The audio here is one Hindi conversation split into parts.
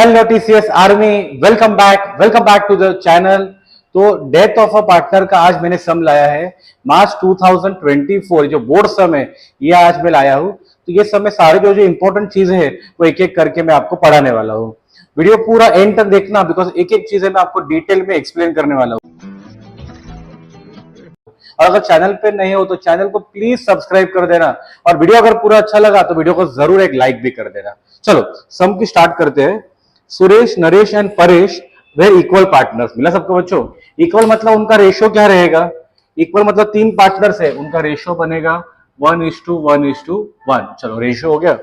Hello TCS army, welcome back to the channel. तो डेथ ऑफ अ पार्टनर का आज मैंने सम लाया है मार्च 2024, जो बोर्ड सम है ये आज मैं लाया हूँ। तो ये सम में सारे जो इंपॉर्टेंट चीजें हैं वो एक एक करके मैं आपको पढ़ाने वाला हूँ। वीडियो पूरा एंड तक देखना, बिकॉज एक एक चीजें मैं आपको डिटेल में एक्सप्लेन करने वाला हूँ। और अगर चैनल पे नहीं हो तो चैनल को प्लीज सब्सक्राइब कर देना, और वीडियो अगर पूरा अच्छा लगा तो वीडियो को जरूर एक लाइक भी कर देना। चलो सम की स्टार्ट करते हैं। Suresh, Naresh and Paresh way equal partners. मिला सबको बच्चों? इक्वल मतलब उनका रेशियो क्या रहेगा? इक्वल मतलब तीन पार्टनर्स है, उनका रेशियो बनेगा 1:1:1। चलो रेशियो हो गया।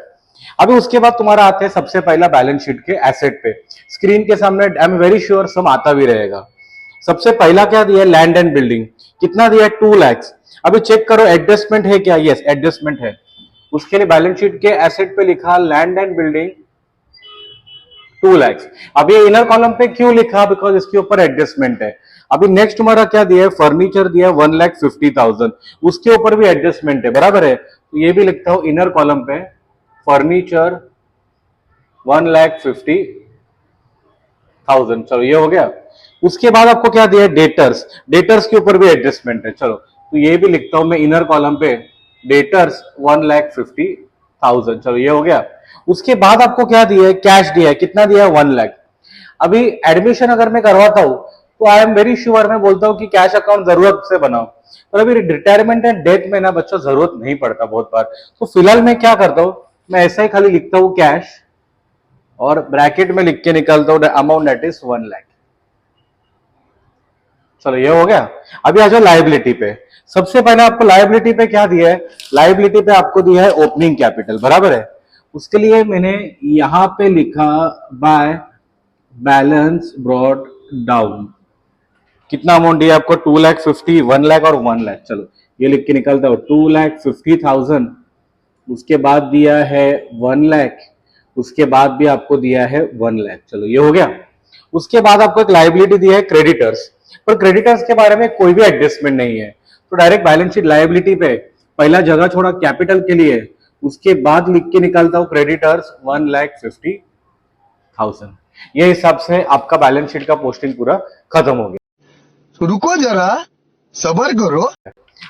अभी उसके बाद तुम्हारा आते हैं सबसे पहला बैलेंस शीट के एसेट पे। स्क्रीन के सामने I am very sure sum आता भी रहेगा। सबसे पहला क्या दिया है? Land and building. कितना दिया है? 2 लाख। अभी चेक करो एडजस्टमेंट है क्या? यस एडजस्टमेंट है। उसके लिए बैलेंस शीट के एसेट पे लिखा लैंड एंड बिल्डिंग 2 लाख। अब ये इनर कॉलम पे क्यों लिखा? बिकॉज इसके ऊपर एडजस्टमेंट है। अभी नेक्स्ट तुम्हारा क्या दिया है? फर्नीचर दिया है 1,50,000, उसके ऊपर भी एडजस्टमेंट है, बराबर है। तो ये भी लिखता हूं इनर कॉलम पे फर्नीचर 1,50,000। चलो ये हो गया। उसके बाद आपको क्या दिया है? डेटर्स। डेटर्स के ऊपर भी एडजस्टमेंट है। चलो तो ये भी लिखता हूं मैं इनर कॉलम पे डेटर्स 1,50,000। चलो ये हो गया। उसके बाद आपको क्या दिया है? कैश दिया है। कितना दिया है? 1 लाख। अभी एडमिशन अगर मैं करवाता हूं तो आई एम वेरी श्योर मैं बोलता हूं कि कैश अकाउंट जरूरत से बनाओ, पर अभी रिटायरमेंट एंड डेथ में ना बच्चों जरूरत नहीं पड़ता बहुत बार। तो फिलहाल मैं क्या करता हूं, मैं ऐसा ही खाली लिखता हूं कैश, और ब्रैकेट में लिख के निकालता हूं अमाउंट दैट इज 1 लाख। चलो ये हो गया। अभी आ जाओ लायबिलिटी पे। सबसे पहले आपको लायबिलिटी पे क्या दिया है? लायबिलिटी पे आपको दिया है ओपनिंग कैपिटल, बराबर है। उसके लिए मैंने यहां पे लिखा बाय बैलेंस ब्रॉट डाउन। कितना अमाउंट दिया आपको? 2,50,000, 1 लाख और 1 लाख। चलो ये लिख के निकलता हो 2,50,000। उसके बाद दिया है 1 लाख। उसके बाद भी आपको दिया है 1 लाख। चलो ये हो गया। उसके बाद आपको एक लायबिलिटी दिया है क्रेडिटर्स, पर क्रेडिटर्स के बारे में कोई भी एडजस्टमेंट नहीं है, तो डायरेक्ट बैलेंस शीट लायबिलिटी पे पहला जगह छोड़ा कैपिटल के लिए, उसके बाद लिख के निकालता हूं क्रेडिटर्स 1,50,000। ये हिसाब से आपका बैलेंस शीट का पोस्टिंग पूरा खत्म हो गया। तो रुको जरा, सबर करो।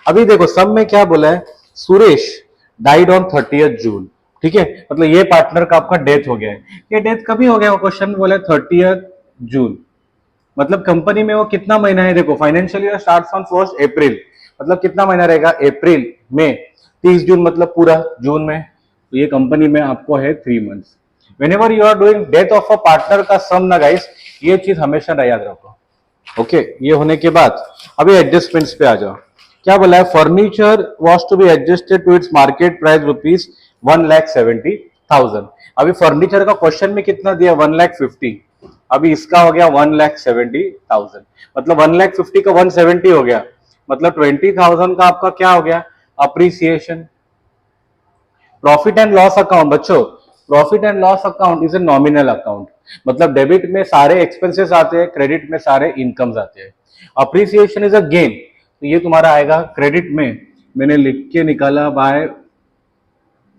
अभी देखो सब में क्या बोला है? सुरेश डाइड ऑन 30th जून। ठीक है, मतलब ये पार्टनर का आपका डेथ हो गया है। ये डेथ कभी हो गया? क्वेश्चन में बोला है 30th जून। मतलब कंपनी में वो कितना महीना है? देखो फाइनेंशियल ईयर स्टार्ट्स ऑन 1 अप्रैल, मतलब कितना महीना रहेगा? अप्रैल में 30 जून मतलब पूरा जून में। तो ये कंपनी में आपको है 3 months. Whenever you are doing death of a partner का सम ना गाइस, ये चीज हमेशा याद रखो। ओके, ये होने के बाद अभी एडजस्टमेंट्स पे आ जाओ। क्या बोला है? Furniture was to be adjusted to its market price rupees 1,70,000। अभी फर्नीचर का क्वेश्चन में कितना दिया? 1,50,000। अभी इसका हो गया 1,70,000, मतलब 1,50,000 का 170 हो गया, मतलब 20,000 का आपका क्या हो गया? Appreciation. Profit and loss account बच्चों, profit and loss account is a nominal account, मतलब डेबिट में सारे एक्सपेंसेस आते हैं, क्रेडिट में सारे इनकम्स आते हैं। अप्रिसिएशन इज अ गेन, तो ये तुम्हारा आएगा क्रेडिट में। मैंने लिख के निकाला बाय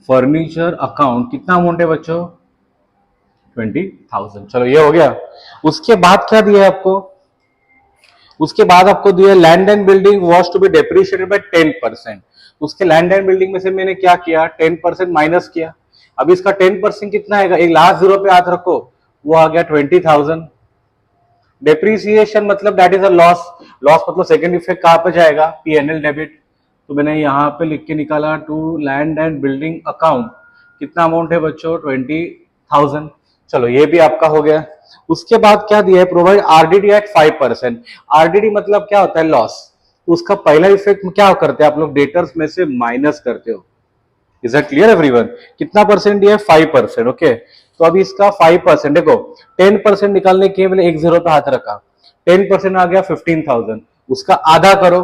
फर्नीचर अकाउंट। कितना अमाउंट है बच्चों? 20,000। चलो ये हो गया। उसके बाद क्या दिया है आपको? उसके बाद आपको दिया land and building was to be depreciated by 10%। उसके लैंड एंड बिल्डिंग में से मैंने क्या किया? 10% माइनस किया। अब इसका 10% कितना आएगा? एक लास्ट जीरो पे हाथ रखो, वो आ गया 20,000। डेप्रिसिएशन मतलब that is a loss. Loss मतलब सेकंड इफेक्ट कहां पे जाएगा? PNL debit. तो मैंने यहां पे लिख के निकाला to land and building account. कितना अमाउंट है बच्चों? 20,000। चलो ये भी आपका हो गया। उसके बाद क्या दिया है? Provide RDD eight 5%। आरडीडी मतलब क्या होता है? लॉस। तो उसका पहला इफेक्ट क्या करते हैं आप लोग? डेटर्स में से माइनस करते हो। Is that clear everyone? कितना परसेंट दिया है? 5%। ओके, तो अभी इसका 5% देखो, 10% निकालने के लिए एक जीरो पे हाथ रखा, 10% आ गया 15,000। उसका आधा करो,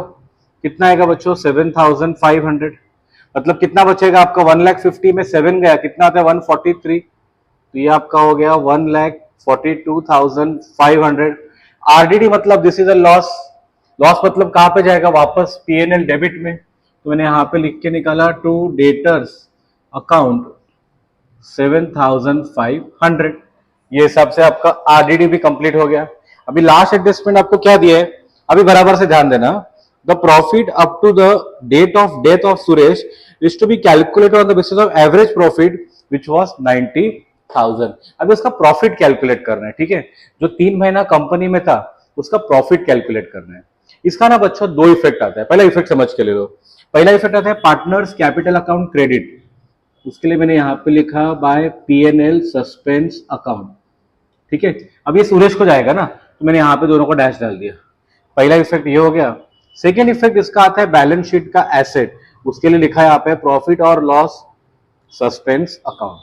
कितना आएगा बच्चों? 7,500। मतलब कितना बचेगा आपका? 1,50,000 में 7 गया, कितना आता है? 143। तो ये आपका हो गया 1,42,500। आरडीडी मतलब this is a loss. Loss मतलब कहां पे जाएगा? वापस पीएनएल डेबिट में। तो मैंने यहां पे लिख के निकाला टू डेटर्स अकाउंट 7,500। ये हिसाब से आपका आरडीडी भी कंप्लीट हो गया। अभी लास्ट एडजस्टमेंट आपको क्या दिया है, अभी बराबर से ध्यान देना। The profit up to the date of death of Suresh is to be calculated on the basis of average profit which was 90,000। अभी उसका प्रॉफिट कैलकुलेट करना है, ठीक है। जो 3 महीना कंपनी में था उसका प्रॉफिट कैलकुलेट करना है। इसका ना बच्चों 2 इफेक्ट आता है। पहला इफेक्ट समझ के ले लो। पहला इफेक्ट आता है पार्टनर्स कैपिटल अकाउंट क्रेडिट। उसके लिए मैंने यहां पे लिखा बाय पीएनएल सस्पेंस अकाउंट, ठीक है। अब ये सुरेश को जाएगा ना, तो मैंने यहां पे दोनों को डैश डाल दिया। पहला इफेक्ट ये हो गया। सेकेंड इफेक्ट इसका आता है बैलेंस शीट का एसेट। उसके लिए लिखा है यहाँ पे प्रॉफिट और loss suspense account.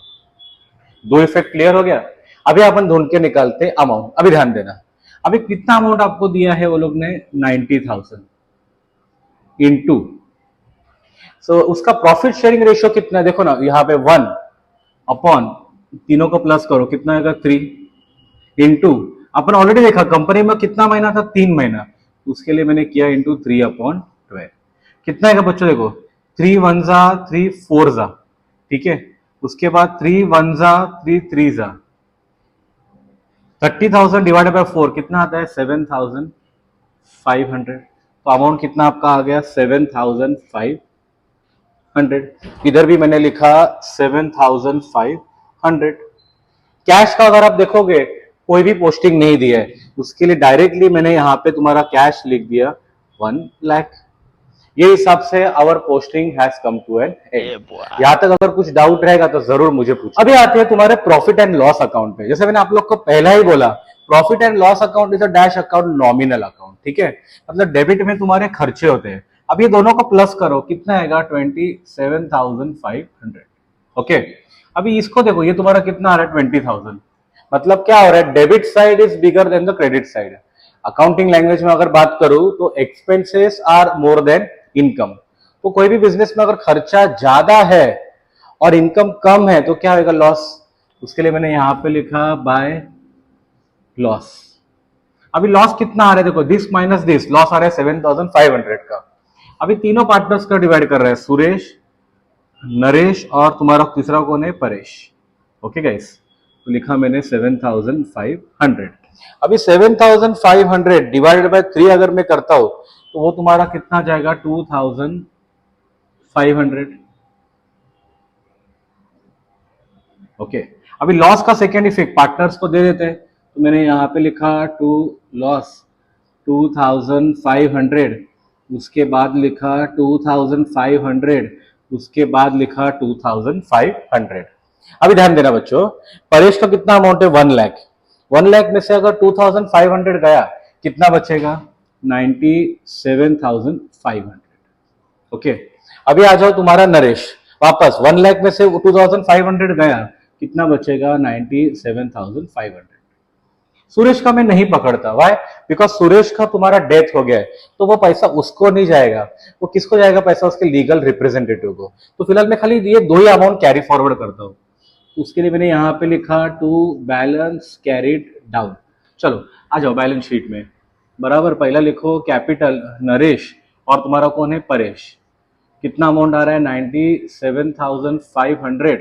2 effect clear हो गया। अभी अपन ढूंढ के निकालते अमाउंट। अभी ध्यान देना, अभी कितना अमाउंट आपको दिया है वो लोग ने, 90,000 इंटू, सो उसका प्रॉफिट शेयरिंग रेशियो कितना है देखो ना, यहाँ पे 1 अपॉन, तीनों को प्लस करो कितना आएगा 3 इंटू, अपन ऑलरेडी देखा कंपनी में कितना महीना था, 3 महीना, उसके लिए मैंने किया इंटू 3/12। कितना आएगा बच्चों देखो, 3 1 जा 3 4 जा, ठीक है। उसके बाद 3 1 जा 3 3 जा, 30,000 डिवाइडेड बाय 4 कितना आता है 7,500। तो अमाउंट कितना आपका आ गया 7,500। इधर भी मैंने लिखा 7,500। कैश का अगर आप देखोगे कोई भी पोस्टिंग नहीं दिया है, उसके लिए डायरेक्टली मैंने यहाँ पे तुम्हारा कैश लिख दिया 1 लाख। ये हिसाब से our posting has come to an end. यहाँ तक अगर कुछ डाउट रहेगा तो जरूर मुझे पूछो। अभी आते हैं तुम्हारे प्रॉफिट एंड लॉस अकाउंट पे। जैसे मैंने आप लोग को पहला ही बोला, profit and loss account is a dash account nominal account, ठीक है। मतलब डेबिट में तुम्हारे खर्चे होते हैं। अब ये दोनों को प्लस करो कितना आएगा 27,500, ओके। अभी इसको देखो, ये तुम्हारा कितना आ रहा है 20,000। मतलब क्या हो रहा है, debit side is bigger than the credit side. Accounting language में अगर बात करूं तो expenses are more than income. तो कोई भी बिजनेस में अगर खर्चा ज्यादा है और इनकम कम है तो क्या होगा, लॉस। उसके लिए मैंने यहां पे लिखा बाय लॉस। अभी लॉस कितना आ रहा है देखो, दिस माइनस दिस, लॉस आ रहा है 7,500 का। अभी तीनों पार्टनर्स का डिवाइड कर रहे हैं, सुरेश, नरेश और तुम्हारा तीसरा कौन है, परेश, ओके गाइस। तो लिखा मैंने 7,500। अभी 7,500 डिवाइडेड बाय 3 अगर मैं करता हूं तो वो तुम्हारा कितना जाएगा 2,500, ओके। अभी लॉस का सेकेंड इफेक्ट पार्टनर्स को दे देते हैं, तो मैंने यहां पे लिखा टू लॉस 2,500, उसके बाद लिखा 2,500, उसके बाद लिखा 2,500। अभी ध्यान देना बच्चों, परेश का कितना अमाउंट है 1 लाख। 1 लाख में से अगर 2,500 गया कितना बचेगा 97,500, ओके। अभी आ जाओ तुम्हारा नरेश, वापस 1 लाख में से 2,500 गया कितना बचेगा 97,500। सुरेश का मैं नहीं पकड़ता, वाई, बिकॉज सुरेश का तुम्हारा डेथ हो गया है, तो वो पैसा उसको नहीं जाएगा, वो किसको जाएगा पैसा, उसके लीगल रिप्रेजेंटेटिव को। तो फिलहाल मैं खाली ये 2 ही अमाउंट कैरी फॉरवर्ड करता हूँ। उसके लिए मैंने यहाँ पे लिखा टू बैलेंस कैरिड डाउन। चलो आ जाओ बैलेंस शीट में, बराबर पहला लिखो कैपिटल नरेश और तुम्हारा कौन है परेश। कितना अमाउंट आ रहा है 97,500।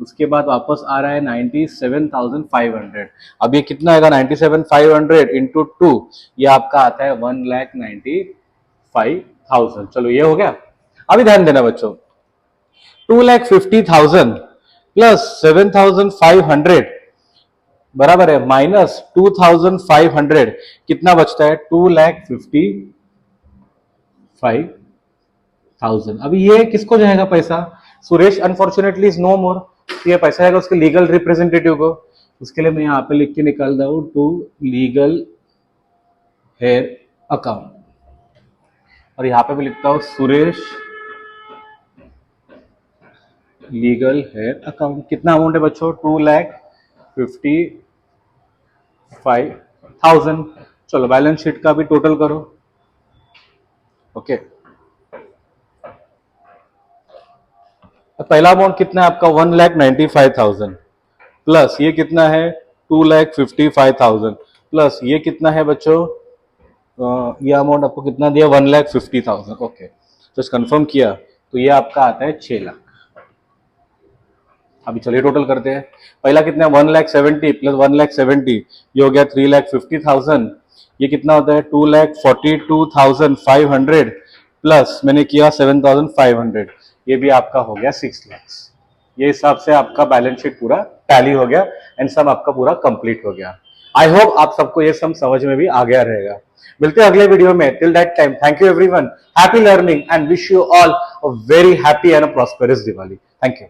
उसके बाद वापस आ रहा है 97,500। अब ये कितना आएगा 97,500 इंटू 2, ये आपका आता है 1,95,000। चलो ये हो गया। अभी ध्यान देना बच्चों, 2,50,000 प्लस 7,500 बराबर है माइनस 2,500, कितना बचता है 2,55,000। अभी ये किसको जाएगा पैसा, सुरेश अनफॉर्चुनेटली इज नो मोर, ये पैसा जाएगा उसके लीगल रिप्रेजेंटेटिव को। उसके लिए मैं यहां पे लिख के निकाल रहा हूं टू लीगल हेयर अकाउंट, और यहां पे भी लिखता हूं सुरेश लीगल हेयर अकाउंट। कितना अमाउंट है बच्चों 2,55,000। चलो बैलेंस शीट का भी टोटल करो, ओके। पहला अमाउंट कितना है आपका 1,95,000 प्लस ये कितना है 2,55,000 प्लस ये कितना है बच्चों, ये अमाउंट आपको कितना दिया 1,50,000, ओके। तो कंफर्म किया तो ये आपका आता है 6 लाख। अभी चलिए टोटल करते हैं। पहला कितना है 1,70,000 प्लस 1,70,000 ये हो गया 3,50,000। ये कितना होता है 2,42,500 प्लस मैंने किया 7,500, ये भी आपका हो गया 6 लाख। ये हिसाब से आपका बैलेंस शीट पूरा टैली हो गया एंड सम आपका पूरा कंप्लीट हो गया। आई होप आप सबको ये सम समझ में भी आ गया रहेगा। मिलते हैं अगले वीडियो में। Till that time thank you everyone, happy learning and wish you all a very happy and a prosperous Diwali. Thank you.